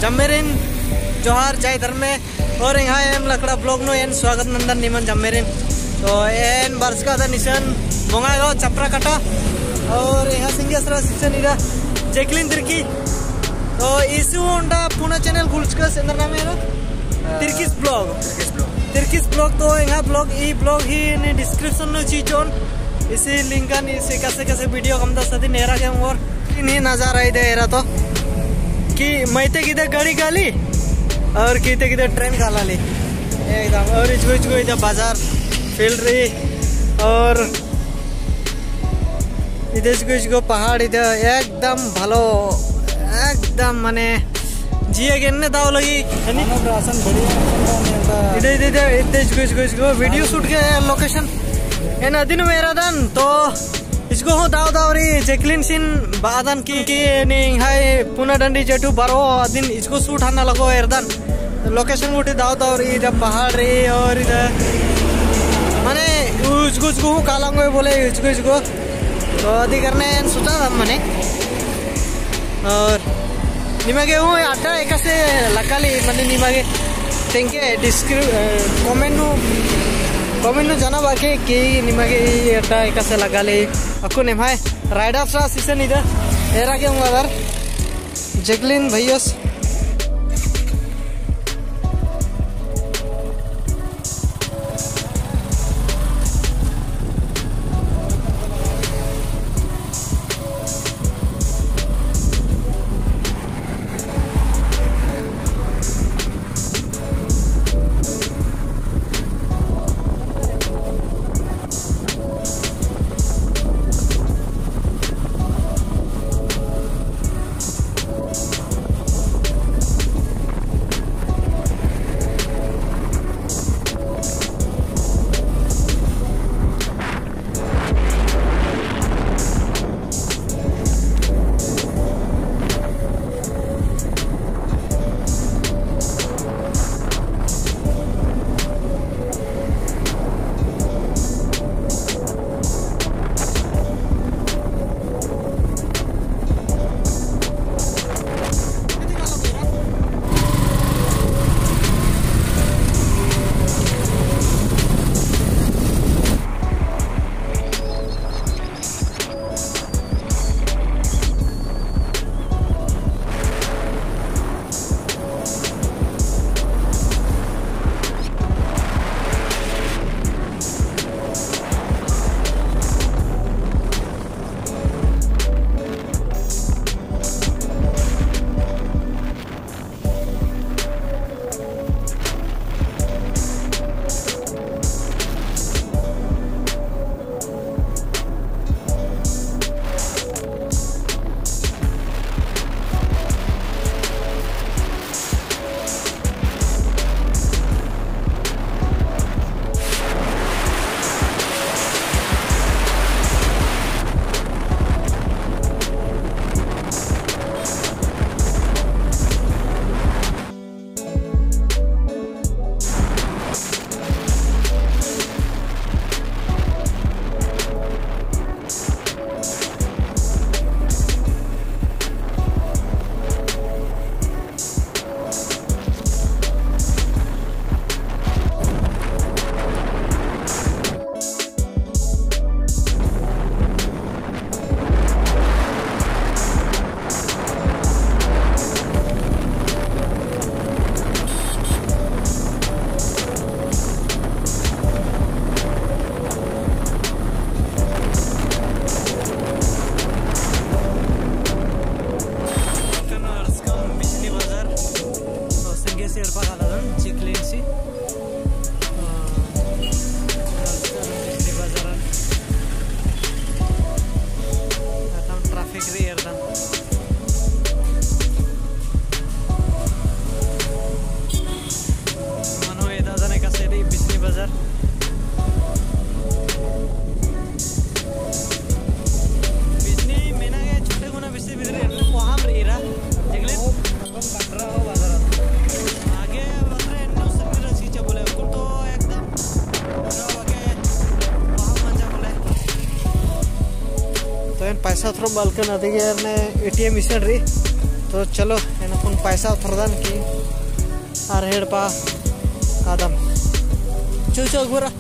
जम्मेरिन जोहार जय धर्म में और यहाँ एम लकड़ा ब्लॉग नो एन स्वागत नंदन निमन जम्मेरिन तो एन वर्ष का निशन बोंगागांव चपरा कटा और यहाँ सिंगेसरा सिक्सन इरा जैकलिन तिर्की तो इसी उन्डा पुना चैनल गुल्सका सेंटर नाम है ना तिर्किस ब्लॉग तो यहाँ ब्लॉग ई ब्लॉग ही ने डिस्क्रिप्शन नो चीजोन इसी लिंक का इसी कैसे वीडियो कम दस सदी नेरा के और नहीं नजारा इधर एरा तो कि मैते किधर गाड़ी गाली और किधर किधर ट्रेन काला ली एकदम और इसको इधर बाजार फील्ड रही और इधर इसको पहाड़ इधर एकदम भलो एकदम माने जिए गेन्ने दाव लगी राशन बढ़िया इधर इसको वीडियो शूट के लोकेशन ये नदी में मेरा दान तो इसको हो दाव दावरी जैकलिन सिन बादन की नहीं है पुना डंडी जेटू बारो दिन इसको शूट आना लगो एरदान लोकेशन उठी दाव दावरी इधर पहाड़ रही और इधर माने उसको कालांगो बोले इसको तो अभी करने सोचा था मैंने और निमागे हूँ अड्डा एक से लकाली मैंने निमागे तेंके कमेंट नु जाना बाकी कि निमागे अड्डा एक से लगाली अको नेमाय राइडर सा सीजन इधर एरा के हूँ अगर जैकलिन भैयस पैसा थ्रो बालकन अदे ATM मिशन रही तो चलो है ना अपन पैसा थोड़ा की और हेड पा आदम चो गुरा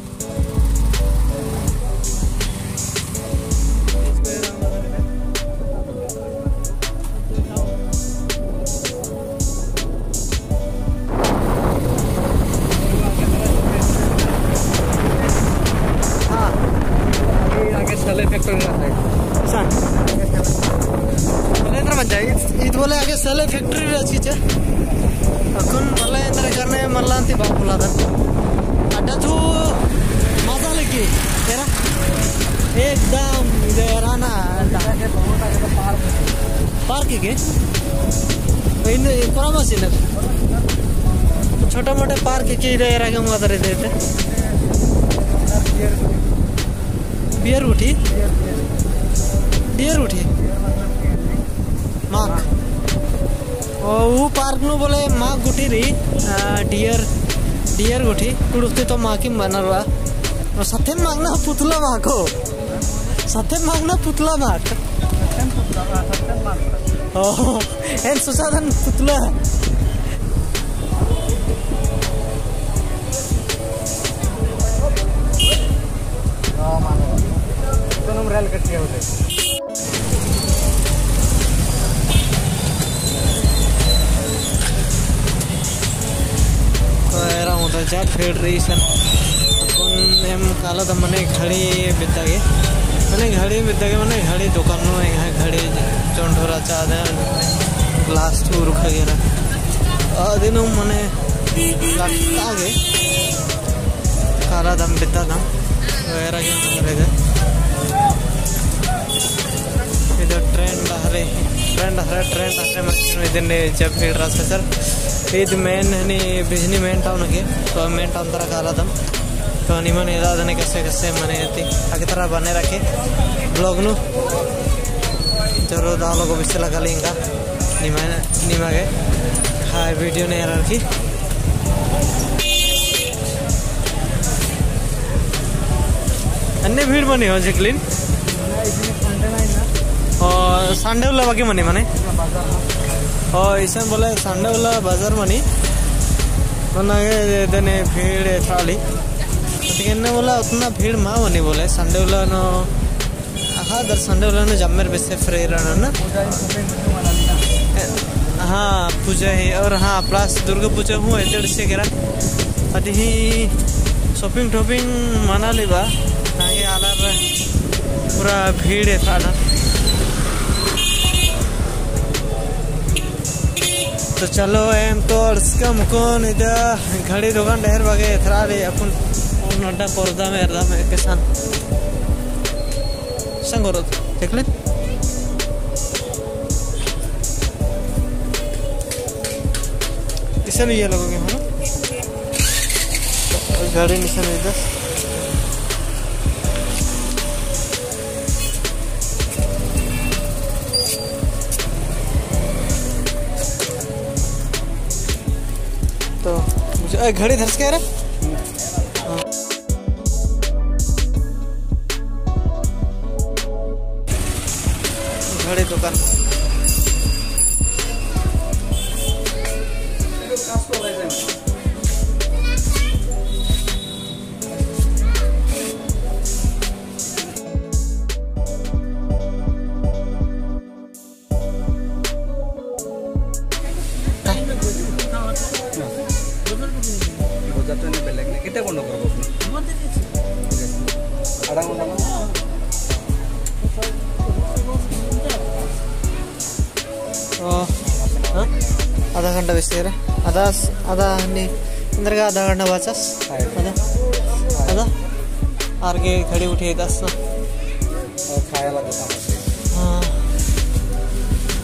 बोले आगे सले फैक्ट्री रची अखन मल्ला इंद्र करने मल्ला अंति बापुला अड्डा तू मजा लगी तेरा एकदम इधर आना पार्क के इन परामर्श छोटे मोटे पार्क के इधर मदर बियर उठी डियर उठी माक वो पार्क नु बोले माक गुटी रही डियर गुटी कुड़ते तो माकी बना रहा और सत्य मांगना पुतला माको सत्य मांगना पुतला माक ओह एन सुसाधन पुतला रेल कटिया होते जब फेड रही सन अपन एम काला तो मने घड़ी बितागे मने घड़ी घड़ी दुकान घड़ी चौंढोरा चादर ग्लास टूर वगैरह दिन मने लागे काला दम बिता दम वगैरह इधर ट्रेन बहरे मशीन जब भीड़ रहा सर ಇದು ಮೇನ್ ನೀ ಬಿಜ್ನಿ ಮೇನ್ ಟೌನ್ಗೆ ಸೊ ಮೇನ್ ಟೌನ್ ಥರ ಕಾಲದಮ್ ಸೊ ನಿಮ್ಮನ್ನು ಇದಾದನೆ ಕಸೆ ಮನೆ ಐತಿ ಹಾಗೆ ಥರ ಬನ್ನೇ ರಾಕಿ ಬ್ಲಾಗ್ನು ಜरूर आप लोगों को लगा लेंगे निमागे हाँ वीडियो नहीं यार की अन्य भीड़ बनी हो जिक्लिन और संडे वाला बाकी मनी मने और इसे बोले संडे वाला बाजार मनी मनागे देने भीड़ थाली तो बोला उतना भीड़ माँ मनी बोले संडे वाला नो हाँ दर संडे वाला नो जम्मेर बेसे फ्री रहना ना हाँ पूजा है और हाँ प्लस दुर्गा पूजा हुआ है डेढ़ से करा अति ही शॉपिंग टॉपिंग मना लेबा आगे आला पूरा भीड़ है था ना तो चलो एम तो कम कौन इधर घड़ी दुकान ढेर बगे थरा रे अपन नड्डा पर्दा में अर्धा में किसान संगोरो देख ले इसे नहीं ये लगोगे हम गाड़ी निशान इधर तो मुझे घड़ी धरस के रहा घड़ी दुकान kita kono karo ada आधा घंटा बेचते रहे आधा नहीं अंदर का आधा घंटा बचास आधा आर के खड़ी उठी 10 हाँ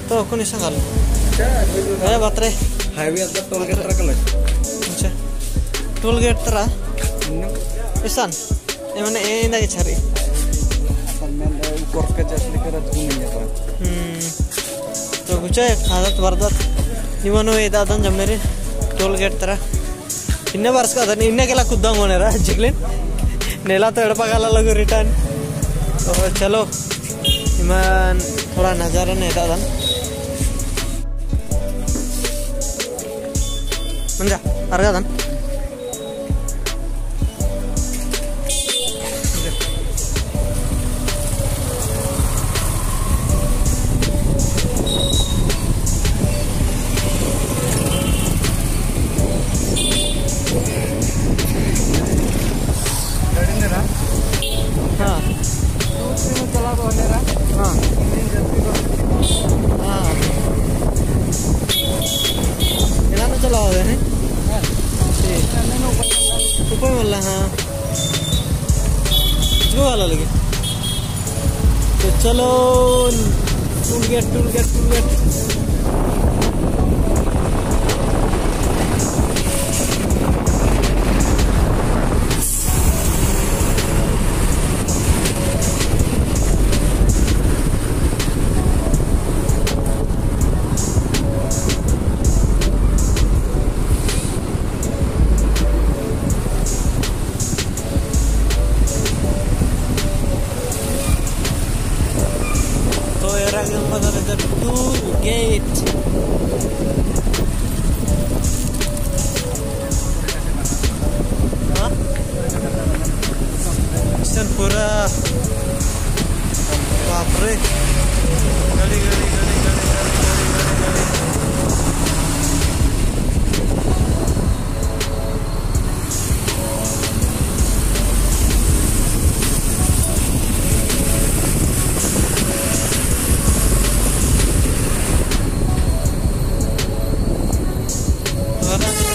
तो कौन ऐसा गाल अरे बात रे हाईवे अंदर टोल गेट तरह कल अच्छा टोल गेट तरह इसान ये मैंने ये इंदा के छरी ऊपर के जैसे लेकर घूमने जाता तो कुछ है आदत वर्दत निवनो ये दादन जब मेरे टोल गेट तरह इन्ने वर्ष का था इन्ने के ला कुद्दांग होने रहा जिगलेन नेला तो एड़पा गाला लगो रिटर्न तो चलो इमान थोड़ा नज़ारा नहीं दादन Manja, harga dan. ऊपर वाला हाँ जो वाला लगे तो चलो tool gate the tool gate. Huh? Isan pura Bapre. Gali.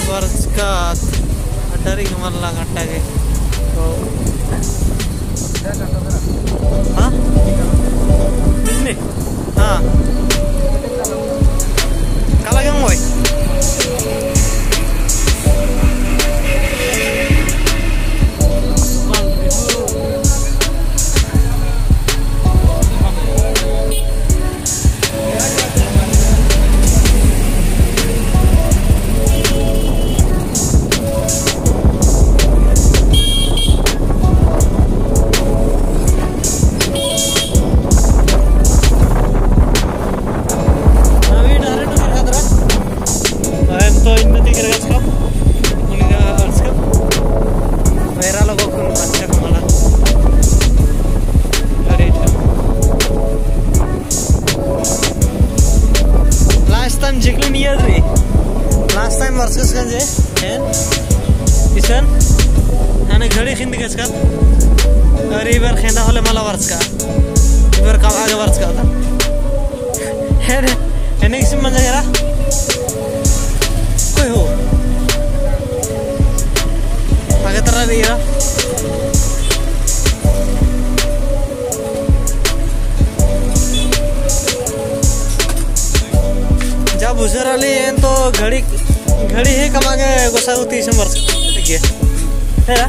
Wartskat dari Gemerlang attack तो हाँ किसने हाँ काला क्या मोई Last time वर्षस kan je, kan? Isan, ane घड़ी खिंद के इसका, और इबर खिंदा होले माला वर्ष का, इबर काम आगे वर्ष का था, है ने किसी मंजा करा, कोई हो, आगे तरह नहीं है जब उजर वाली है तो घड़ी ही कमा के गोसा को 30 वर्ष है ना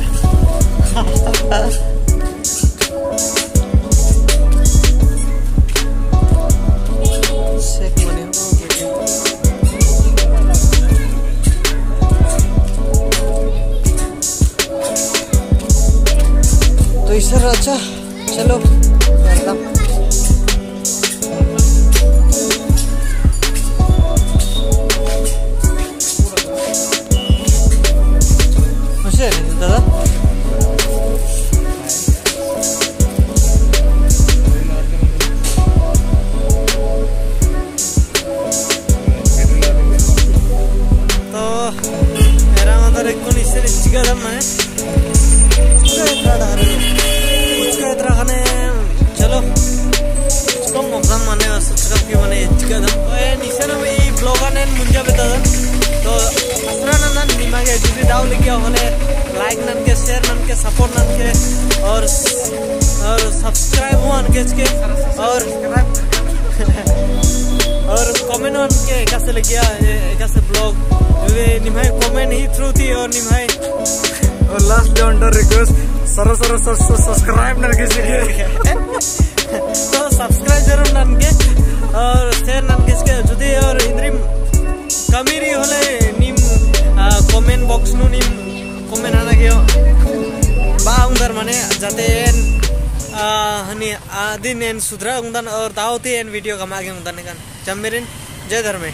तो इस तरह अच्छा चलो दादा तो मेरा मतलब एक कौन इससे चिका दम है उसका इतना खाने चलो उसको मौका माने सब्सक्राइब की माने चिका दम ये निशान में ये ब्लॉगर ने मुझे बता दम तो असरा ना निमागे जुदी दाव लिखा होने लाइक नन के शेयर नन के सपोर्ट नन के और सब्सक्राइब हुआ नन के और कमेंट नन के कैसे लगिया कैसे ब्लॉग जुदी निमाई कमेंट ही थ्रू थी और निमाई और लास्ट डे अंडर रिक्वेस्ट सरो सब्सक्राइब नन के तो सब्सक्राइब जरूर नन के और शेयर नन के जुदी और इंद्रिम कमीरी होले निम कमेंट बॉक्स नु निम कमेंट आना गयो बाउंदर माने जाते हनी आदिन एन सुधरा उंदन और दावती एन वीडियो कमागे उंदन kan जममेरिन जय धर्मे